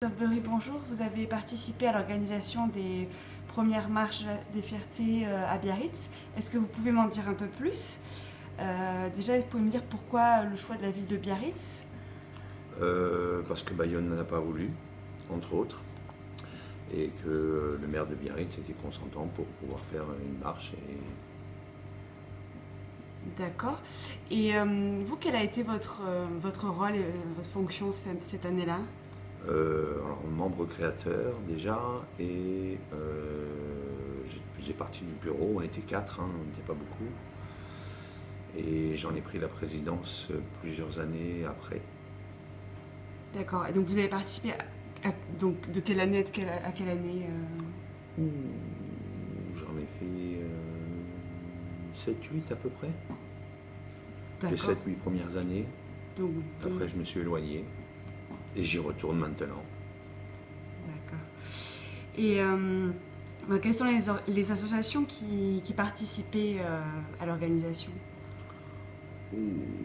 Sudbury, bonjour. Vous avez participé à l'organisation des premières marches des fiertés à Biarritz. Est-ce que vous pouvez m'en dire un peu plus? Déjà, vous pouvez me dire pourquoi le choix de la ville de Biarritz? Parce que Bayonne n'en a pas voulu, entre autres, et que le maire de Biarritz était consentant pour pouvoir faire une marche. D'accord. Et vous, quel a été votre rôle et votre fonction cette année-là? Alors, membre créateur déjà, et je faisais partie du bureau, on était quatre, hein, on n'était pas beaucoup, et j'en ai pris la présidence plusieurs années après. D'accord. Et donc vous avez participé donc de quelle année à quelle année Ouh, j'en ai fait 7-8 à peu près, les D'accord. 7-8 premières années. Donc, Après, je me suis éloigné, et j'y retourne maintenant. d'accord. Et quelles sont les associations qui participaient à l'organisation? Vous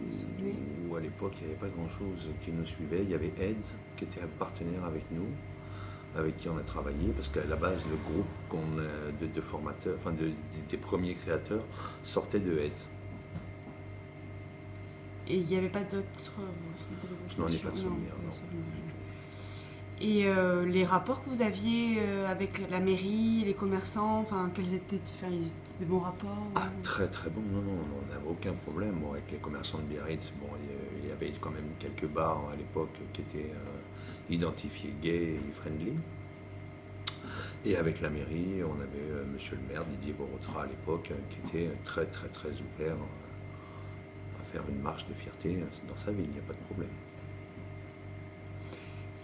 vous souvenez? Où à l'époque il n'y avait pas grand-chose qui nous suivait. Il y avait AIDS qui était un partenaire avec nous, avec qui on a travaillé, parce qu'à la base le groupe de formateurs, enfin des premiers créateurs sortait de AIDS. Et il n'y avait pas d'autres. Je n'en ai pas de Non, souvenir, pas de non. souvenir. Du tout. Et les rapports que vous aviez avec la mairie, les commerçants, enfin, quels étaient, enfin, ils étaient des bons rapports? Ah, très très bon, non, non, on n'avait aucun problème. Bon, avec les commerçants de Biarritz. Bon, il y avait quand même quelques bars à l'époque qui étaient identifiés gays et friendly. Et avec la mairie, on avait monsieur le maire, Didier Borotra à l'époque, qui était très très très ouvert à faire une marche de fierté dans sa ville, il n'y a pas de problème.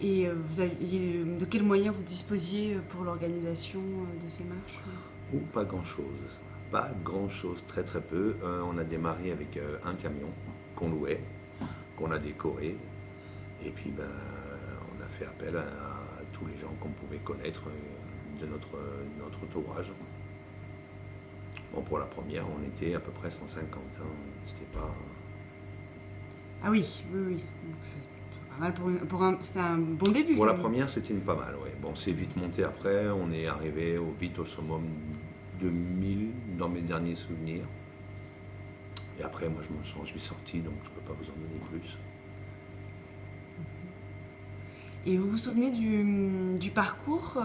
Et de quels moyens vous disposiez pour l'organisation de ces marches? Ou pas grand-chose, pas grand-chose, très très peu. On a démarré avec un camion qu'on louait, qu'on a décoré, et puis ben, on a fait appel à tous les gens qu'on pouvait connaître de notre entourage. Bon, pour la première, on était à peu près 150, hein. C'était pas... Ah oui, oui, oui. Donc, c'est pas mal c'est un bon début Pour quand la même. première, c'était une pas mal, ouais. Bon, c'est vite monté après, on est arrivé vite au summum de 1000 dans mes derniers souvenirs. Et après, moi, j'en suis sorti, donc je ne peux pas vous en donner plus. Et vous vous souvenez du parcours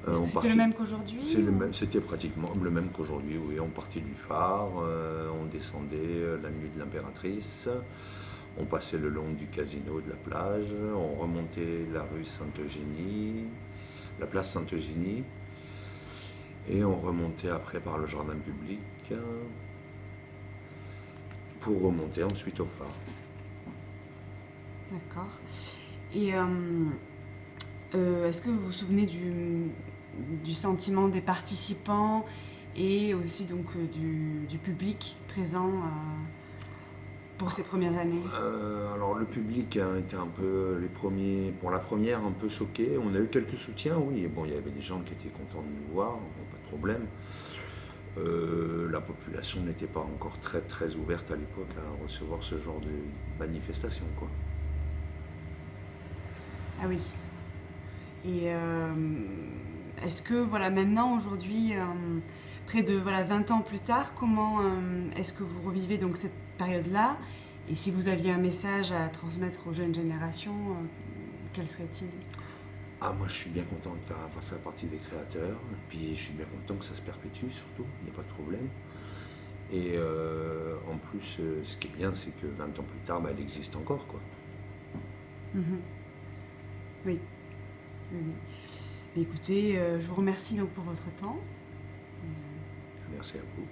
Est-ce que On c'était le partit, même qu'aujourd'hui ou... c'était pratiquement le même qu'aujourd'hui, oui. On partait du phare, on descendait la nuit de l'Impératrice, on passait le long du casino de la plage, on remontait la rue Sainte-Eugénie, la place Sainte-Eugénie, et on remontait après par le jardin public pour remonter ensuite au phare. D'accord. Et est-ce que vous vous souvenez du sentiment des participants et aussi donc du public présent pour ces premières années? Alors le public a été un peu les premiers, pour la première, un peu choqué. On a eu quelques soutiens, oui. Bon, il y avait des gens qui étaient contents de nous voir, pas de problème. La population n'était pas encore très très ouverte à l'époque à recevoir ce genre de manifestation, quoi. Ah oui. Et est-ce que voilà maintenant aujourd'hui, près de voilà 20 ans plus tard, comment est-ce que vous revivez donc cette période-là? Et si vous aviez un message à transmettre aux jeunes générations, quel serait-il? Ah, moi je suis bien content de faire partie des créateurs, et puis je suis bien content que ça se perpétue surtout, il n'y a pas de problème. Et en plus, ce qui est bien, c'est que 20 ans plus tard, bah, elle existe encore, quoi. Mhm. Oui. Oui, oui. Mais écoutez, je vous remercie donc pour votre temps. Merci à vous.